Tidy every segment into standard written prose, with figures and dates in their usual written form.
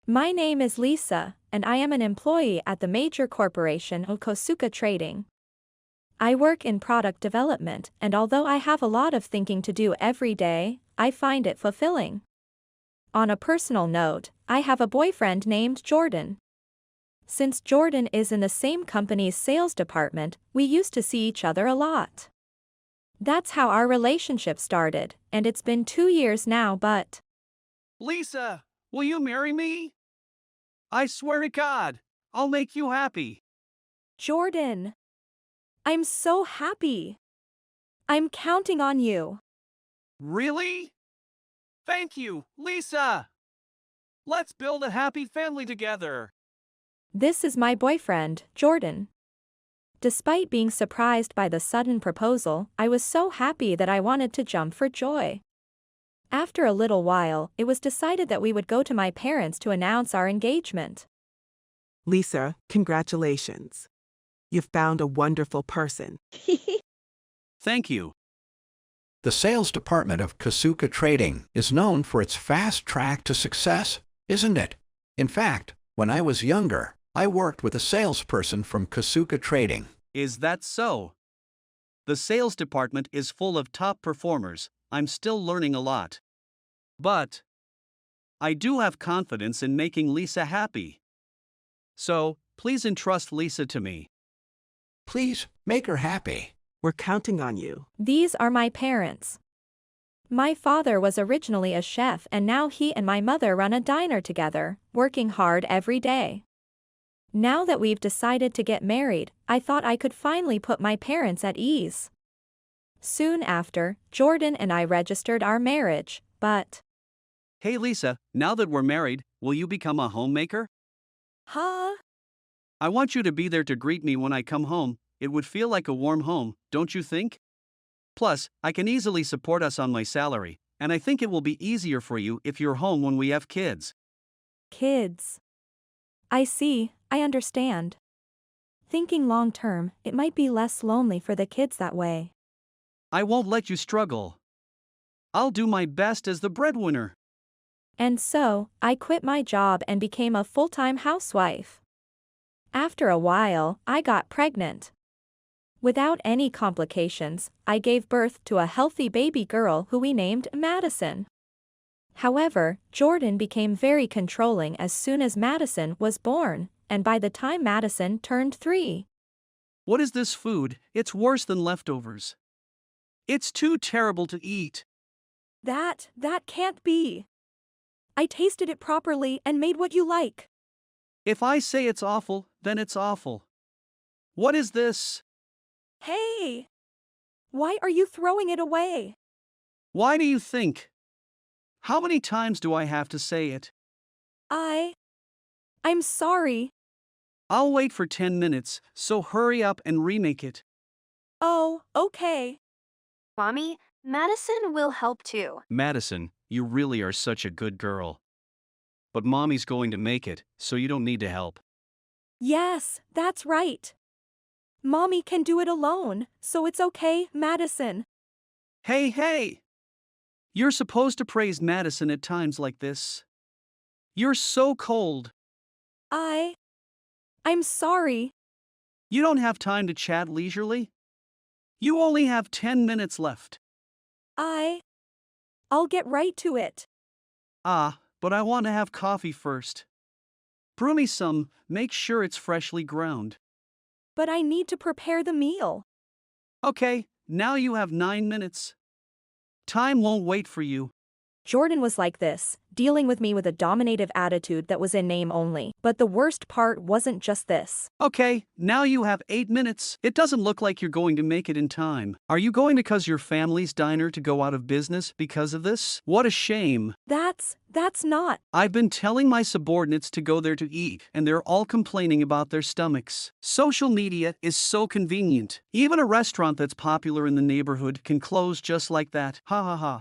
My name is Lisa, and I am an employee at the major corporation of Kosuka Trading. I work in product development, and although I have a lot of thinking to do every day, I find it fulfilling. On a personal note, I have a boyfriend named Jordan. Since Jordan is in the same company's sales department, we used to see each other a lot. That's how our relationship started, and it's been 2 years now, but Lisa, will you marry me? I swear to God, I'll make you happy. Jordan, I'm so happy. I'm counting on you. Really? Thank you, Lisa. Let's build a happy family together. This is my boyfriend, Jordan. Despite being surprised by the sudden proposal, I was so happy that I wanted to jump for joy. After a little while, it was decided that we would go to my parents to announce our engagement. Lisa, congratulations. You've found a wonderful person. Thank you. The sales department of Kosuka Trading is known for its fast track to success, isn't it? In fact, when I was younger, I worked with a salesperson from Kosuka Trading. Is that so? The sales department is full of top performers. I'm still learning a lot. But I do have confidence in making Lisa happy. So, please entrust Lisa to me. Please, make her happy. We're counting on you. These are my parents. My father was originally a chef, and now he and my mother run a diner together, working hard every day. Now that we've decided to get married, I thought I could finally put my parents at ease. Soon after, Jordan and I registered our marriage, but Hey Lisa, now that we're married, will you become a homemaker? huh? I want you to be there to greet me when I come home. It would feel like a warm home, don't you think? Plus, I can easily support us on my salary, and I think it will be easier for you if you're home when we have kids. Kids. I see, I understand. Thinking long term, it might be less lonely for the kids that way. I won't let you struggle. I'll do my best as the breadwinner. And so, I quit my job and became a full-time housewife. After a while, I got pregnant. Without any complications, I gave birth to a healthy baby girl who we named Madison. However, Jordan became very controlling as soon as Madison was born, and by the time Madison turned 3. What is this food? It's worse than leftovers. It's too terrible to eat. That can't be. I tasted it properly and made what you like. If I say it's awful, then it's awful. What is this? Hey! Why are you throwing it away? Why do you think? How many times do I have to say it? I'm sorry. I'll wait for 10 minutes, so hurry up and remake it. Oh, okay. Mommy, Madison will help too. Madison, you really are such a good girl. But Mommy's going to make it, so you don't need to help. Yes, that's right. Mommy can do it alone, so it's okay, Madison. Hey! You're supposed to praise Madison at times like this. You're so cold. I'm sorry. You don't have time to chat leisurely? You only have 10 minutes left. I'll get right to it. But I want to have coffee first. Brew me some, make sure it's freshly ground. But I need to prepare the meal. Okay, now you have 9 minutes. Time won't wait for you. Jordan was like this, dealing with me with a dominative attitude that was in name only. But the worst part wasn't just this. Okay, now you have 8 minutes. It doesn't look like you're going to make it in time. Are you going to cause your family's diner to go out of business because of this? What a shame. That's not. I've been telling my subordinates to go there to eat, and they're all complaining about their stomachs. Social media is so convenient. Even a restaurant that's popular in the neighborhood can close just like that. Ha ha ha.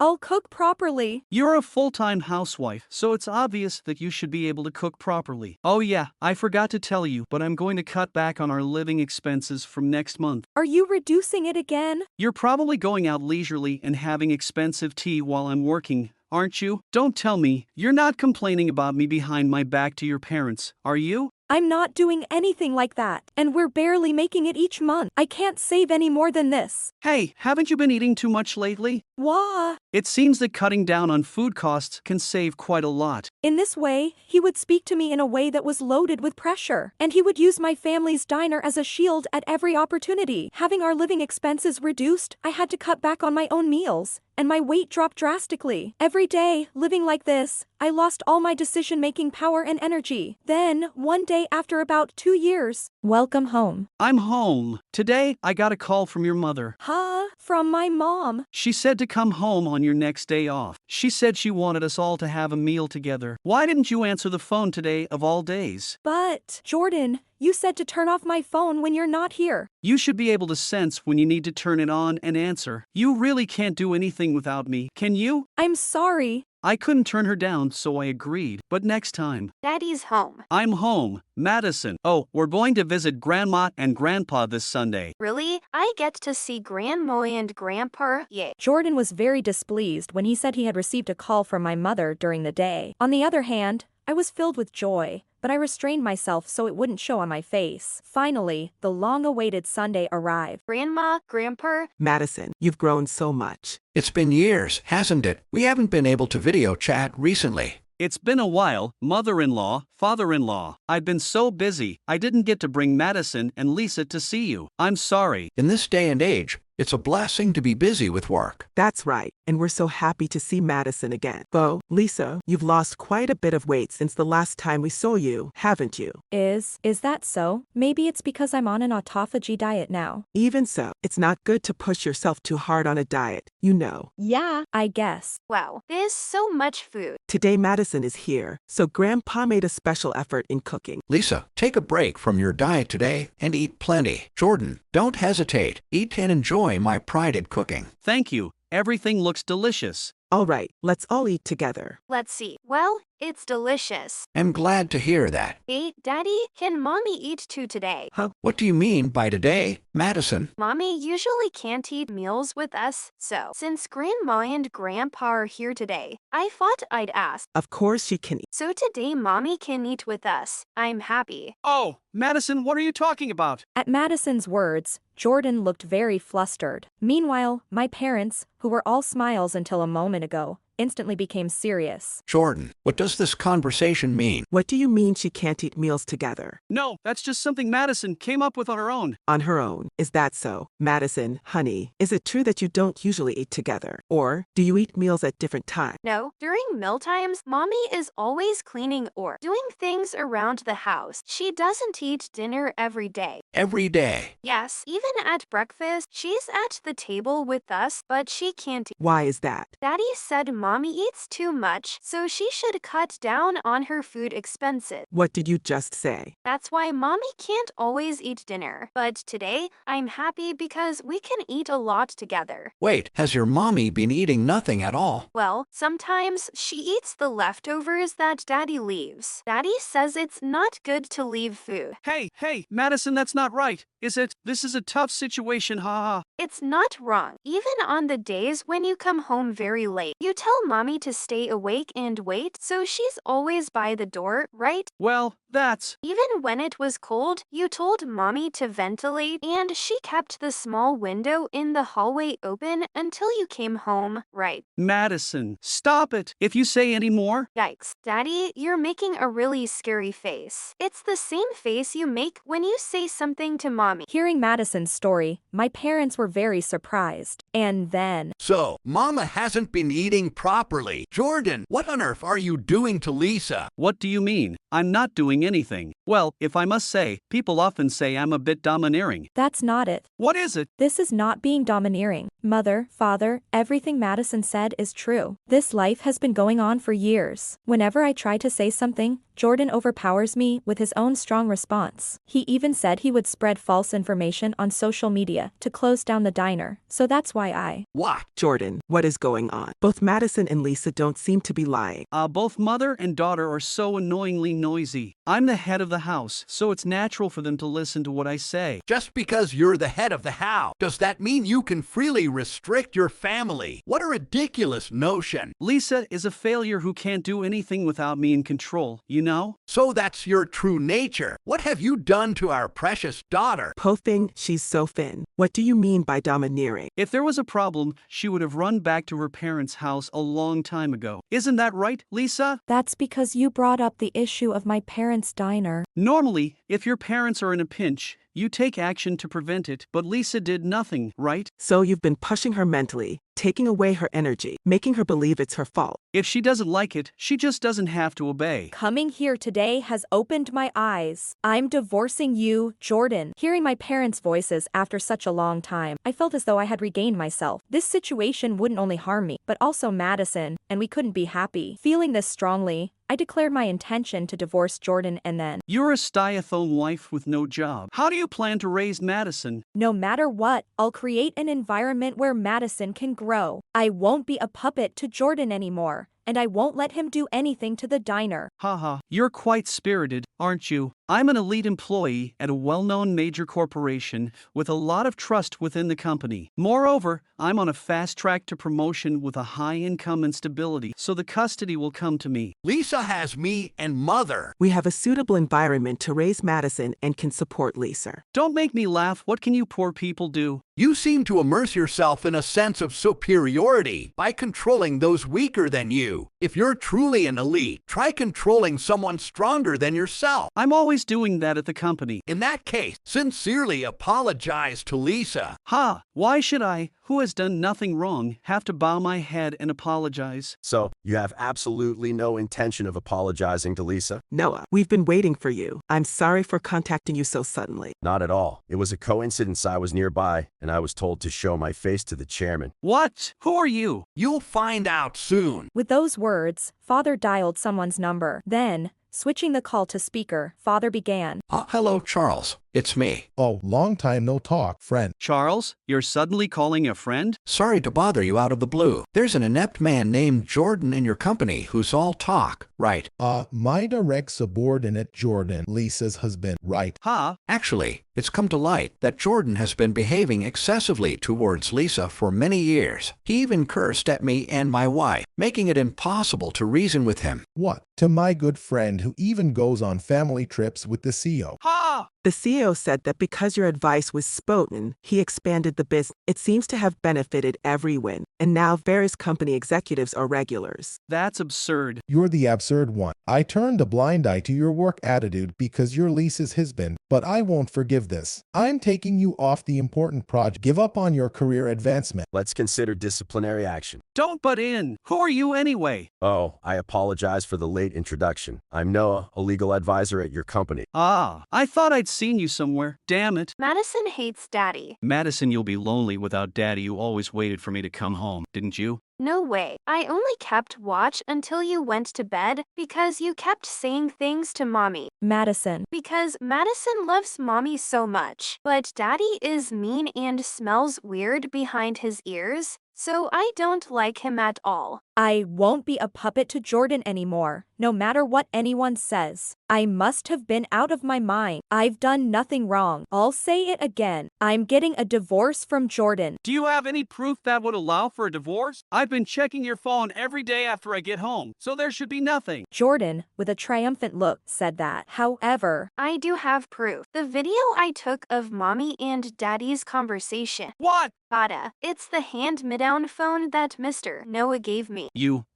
I'll cook properly. You're a full-time housewife, so it's obvious that you should be able to cook properly. Oh yeah, I forgot to tell you, but I'm going to cut back on our living expenses from next month. Are you reducing it again? You're probably going out leisurely and having expensive tea while I'm working, aren't you? Don't tell me you're not complaining about me behind my back to your parents, are you? I'm not doing anything like that, and we're barely making it each month. I can't save any more than this. Hey, haven't you been eating too much lately? Wah! It seems that cutting down on food costs can save quite a lot. In this way, he would speak to me in a way that was loaded with pressure, and he would use my family's diner as a shield at every opportunity. Having our living expenses reduced, I had to cut back on my own meals, and my weight dropped drastically. Every day, living like this, I lost all my decision-making power and energy. Then, one day after about 2 years, welcome home. I'm home. Today, I got a call from your mother. Huh? From my mom. She said to come home on your next day off. She said she wanted us all to have a meal together. Why didn't you answer the phone today of all days? But, Jordan, you said to turn off my phone when you're not here. You should be able to sense when you need to turn it on and answer. You really can't do anything without me, can you? I'm sorry. I couldn't turn her down, so I agreed. But next time. Daddy's home. I'm home, Madison. Oh, we're going to visit Grandma and Grandpa this Sunday. Really? I get to see Grandma and Grandpa? Yay. Jordan was very displeased when he said he had received a call from my mother during the day. On the other hand, I was filled with joy, but I restrained myself so it wouldn't show on my face. Finally, the long-awaited Sunday arrived. Grandma, Grandpa? Madison, you've grown so much. It's been years, hasn't it? We haven't been able to video chat recently. It's been a while, mother-in-law, father-in-law. I've been so busy, I didn't get to bring Madison and Lisa to see you. I'm sorry. In this day and age, it's a blessing to be busy with work. That's right, and we're so happy to see Madison again. Though, Lisa, you've lost quite a bit of weight since the last time we saw you, haven't you? Is that so? Maybe it's because I'm on an autophagy diet now. Even so, it's not good to push yourself too hard on a diet, you know. Yeah, I guess. Wow, there's so much food. Today Madison is here, so Grandpa made a special effort in cooking. Lisa, take a break from your diet today and eat plenty. Jordan, don't hesitate. Eat and enjoy my pride in cooking. Thank you. Everything looks delicious. All right, let's all eat together. Let's see. Well, it's delicious. I'm glad to hear that. Hey, Daddy, can Mommy eat too today? What do you mean by today, Madison? Mommy usually can't eat meals with us, so since Grandma and Grandpa are here today, I thought I'd ask. Of course she can eat. So today Mommy can eat with us. I'm happy. Oh, Madison, what are you talking about? At Madison's words, Jordan looked very flustered. Meanwhile, my parents, who were all smiles until a moment ago, instantly became serious. Jordan, what does this conversation mean? What do you mean she can't eat meals together? No, that's just something Madison came up with on her own. On her own, is that so? Madison, honey, is it true that you don't usually eat together? Or do you eat meals at different times? No, during meal times, Mommy is always cleaning or doing things around the house. She doesn't eat dinner every day. Every day. Yes, even at breakfast, she's at the table with us, but she can't eat. Why is that? Daddy said Mommy eats too much, so she should cut down on her food expenses. What did you just say? That's why Mommy can't always eat dinner. But today, I'm happy because we can eat a lot together. Wait, has your mommy been eating nothing at all? Well, sometimes she eats the leftovers that Daddy leaves. Daddy says it's not good to leave food. Hey, Madison, that's not right, is it? This is a tough situation, haha. It's not wrong. Even on the days when you come home very late, you tell Mommy to stay awake and wait, so she's always by the door, right? Well, that's... Even when it was cold, you told Mommy to ventilate, and she kept the small window in the hallway open until you came home, right? Madison, stop it. If you say any more... Yikes. Daddy, you're making a really scary face. It's the same face you make when you say something to Mommy. Hearing Madison's story, my parents were very surprised. And then... So, Mama hasn't been eating properly. Jordan, what on earth are you doing to Lisa? What do you mean? I'm not doing anything. Well, if I must say, people often say I'm a bit domineering. That's not it. What is it? This is not being domineering. Mother, father, everything Madison said is true. This life has been going on for years. Whenever I try to say something, Jordan overpowers me with his own strong response. He even said he would spread false information on social media to close down the diner, so that's why I... What? Jordan, what is going on? Both Madison and Lisa don't seem to be lying. Both mother and daughter are so annoyingly noisy. I'm the head of the house, so it's natural for them to listen to what I say. Just because you're the head of the house, does that mean you can freely restrict your family. What a ridiculous notion. Lisa is a failure who can't do anything without me in control, you know? So that's your true nature. What have you done to our precious daughter? Po thing, she's so thin. What do you mean by domineering? If there was a problem, she would have run back to her parents' house a long time ago. Isn't that right, Lisa? That's because you brought up the issue of my parents' diner. Normally, if your parents are in a pinch, you take action to prevent it, but Lisa did nothing, right? So you've been pushing her mentally, taking away her energy, making her believe it's her fault. If she doesn't like it, she just doesn't have to obey. Coming here today has opened my eyes. I'm divorcing you, Jordan. Hearing my parents' voices after such a long time, I felt as though I had regained myself. This situation wouldn't only harm me, but also Madison, and we couldn't be happy. Feeling this strongly, I declared my intention to divorce Jordan and then. You're a stay-at-home wife with no job. How do you plan to raise Madison? No matter what, I'll create an environment where Madison can grow. I won't be a puppet to Jordan anymore, and I won't let him do anything to the diner. Haha, you're quite spirited, aren't you? I'm an elite employee at a well-known major corporation with a lot of trust within the company. Moreover, I'm on a fast track to promotion with a high income and stability, so the custody will come to me. Lisa has me and mother. We have a suitable environment to raise Madison and can support Lisa. Don't make me laugh. What can you poor people do? You seem to immerse yourself in a sense of superiority by controlling those weaker than you. If you're truly an elite, try controlling someone stronger than yourself. I'm always doing that at the company. In that case, sincerely apologize to Lisa. Ha! Why should I, who has done nothing wrong, have to bow my head and apologize? So, you have absolutely no intention of apologizing to Lisa? Noah, we've been waiting for you. I'm sorry for contacting you so suddenly. Not at all. It was a coincidence I was nearby, and I was told to show my face to the chairman. What? Who are you? You'll find out soon. With those words, Father dialed someone's number. Then, switching the call to speaker, Father began. Hello, Charles. It's me. Oh, long time no talk, friend. Charles, you're suddenly calling a friend? Sorry to bother you out of the blue. There's an inept man named Jordan in your company who's all talk, right? My direct subordinate Jordan, Lisa's husband, right? Ha! Actually, it's come to light that Jordan has been behaving excessively towards Lisa for many years. He even cursed at me and my wife, making it impossible to reason with him. What? To my good friend who even goes on family trips with the CEO. Ha! The CEO said that because your advice was spoken, he expanded the business. It seems to have benefited everyone, and now various company executives are regulars. That's absurd. You're the absurd one. I turned a blind eye to your work attitude because you're Lisa's husband, but I won't forgive this. I'm taking you off the important project. Give up on your career advancement. Let's consider disciplinary action. Don't butt in. Who are you anyway? Oh, I apologize for the late introduction. I'm Noah, a legal advisor at your company. Ah, I thought I'd seen you somewhere. Damn it. Madison hates Daddy. Madison, you'll be lonely without Daddy. You always waited for me to come home, didn't you? No way. I only kept watch until you went to bed because you kept saying things to Mommy. Madison. Because Madison loves Mommy so much. But Daddy is mean and smells weird behind his ears, so I don't like him at all. I won't be a puppet to Jordan anymore, no matter what anyone says. I must have been out of my mind. I've done nothing wrong. I'll say it again. I'm getting a divorce from Jordan. Do you have any proof that would allow for a divorce? I've been checking your phone every day after I get home, so there should be nothing. Jordan, with a triumphant look, said that. However, I do have proof. The video I took of Mommy and Daddy's conversation. What? Gotta. It's the hand-me-down phone that Mr. Noah gave me.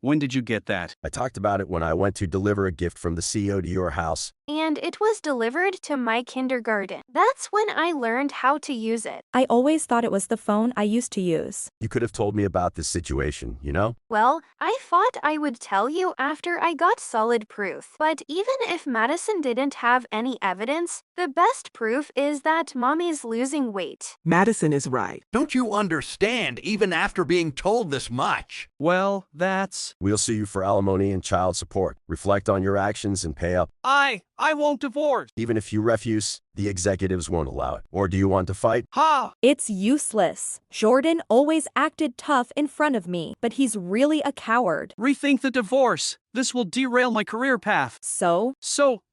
When did you get that? I talked about it when I went to deliver a gift from the CEO to your house. And it was delivered to my kindergarten. That's when I learned how to use it. I always thought it was the phone I used to use. You could have told me about this situation, you know? Well, I thought I would tell you after I got solid proof. But even if Madison didn't have any evidence, the best proof is that Mommy's losing weight. Madison is right. Don't you understand even after being told this much? Well, that's... We'll sue you for alimony and child support. Reflect on your actions and pay up. I won't divorce. Even if you refuse, the executives won't allow it. Or do you want to fight? Ha! It's useless. Jordan always acted tough in front of me, but he's really a coward. Rethink the divorce. This will derail my career path. So,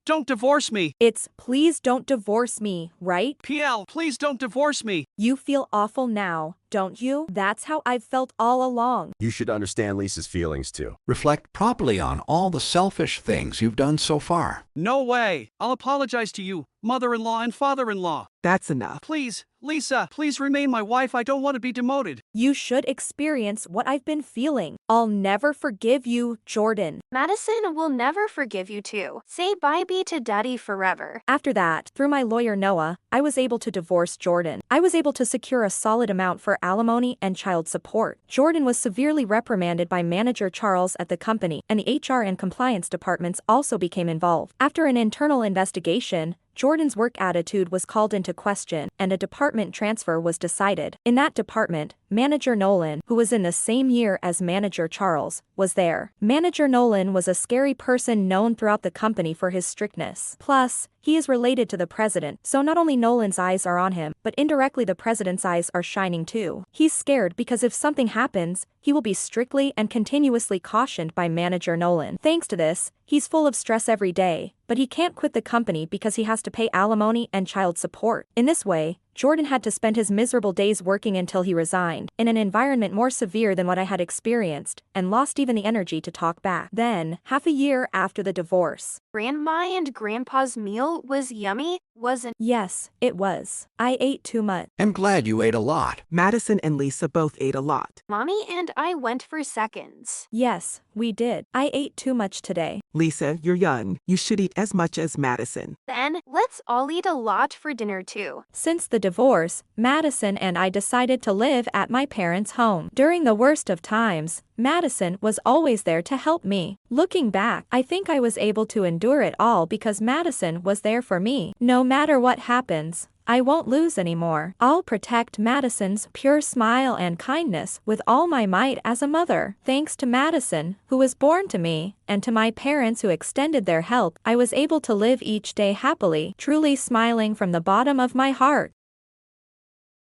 Don't divorce me. it's please don't divorce me, right? PL, please don't divorce me. You feel awful now, don't you? That's how I've felt all along. You should understand Lisa's feelings too. Reflect properly on all the selfish things you've done so far. No way. I'll apologize to you, mother-in-law and father-in-law. That's enough. Please, Lisa, please remain my wife. I don't want to be demoted. You should experience what I've been feeling. I'll never forgive you, Jordan. Madison will never forgive you too. Say bye-bye to Daddy forever. After that, through my lawyer Noah, I was able to divorce Jordan. I was able to secure a solid amount for alimony and child support. Jordan was severely reprimanded by manager Charles at the company, and the HR and compliance departments also became involved. After an internal investigation, Jordan's work attitude was called into question, and a department transfer was decided. In that department, Manager Nolan, who was in the same year as Manager Charles, was there. Manager Nolan was a scary person known throughout the company for his strictness. Plus, he is related to the president, so not only Nolan's eyes are on him, but indirectly the president's eyes are shining too. He's scared because if something happens, he will be strictly and continuously cautioned by Manager Nolan. Thanks to this, he's full of stress every day, but he can't quit the company because he has to pay alimony and child support. In this way, Jordan had to spend his miserable days working until he resigned, in an environment more severe than what I had experienced, and lost even the energy to talk back. Then, half a year after the divorce. Grandma and Grandpa's meal was yummy, wasn't it? Yes, it was. I ate too much. I'm glad you ate a lot. Madison and Lisa both ate a lot. Mommy and I went for seconds. Yes, we did. I ate too much today. Lisa, you're young. You should eat as much as Madison. Then, let's all eat a lot for dinner too. Since the divorce, Madison and I decided to live at my parents' home. During the worst of times, Madison was always there to help me. Looking back, I think I was able to endure it all because Madison was there for me. No matter what happens, I won't lose anymore. I'll protect Madison's pure smile and kindness with all my might as a mother. Thanks to Madison, who was born to me, and to my parents who extended their help, I was able to live each day happily, truly smiling from the bottom of my heart.